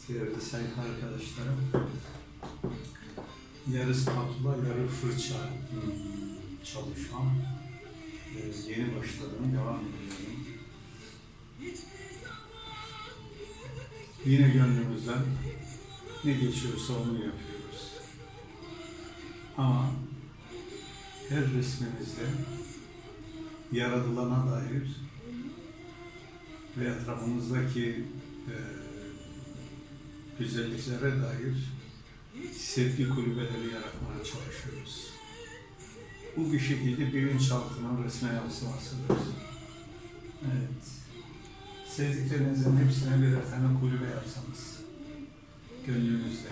Değerli sayfa arkadaşlarım, yarı spatula, yarı fırça çalışmam. Yeni başladım, devam ediyorum. Yine gönlümüzden ne geçiyorsa onu yapıyoruz. Ama her resmimizde yaratılana dair ve etrafımızdaki güzelliklere dair sevgi kulübeleri yaratmaya çalışıyoruz. Bu bir şekilde bilinçaltının resme yansımasıdır. Evet. Sevdiklerinizin hepsine birer tane kulübe yapsanız, gönlünüzde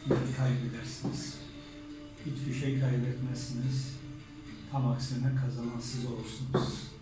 ne kaybedersiniz? Hiçbir şey kaybetmezsiniz. Tam aksine kazanan siz olursunuz.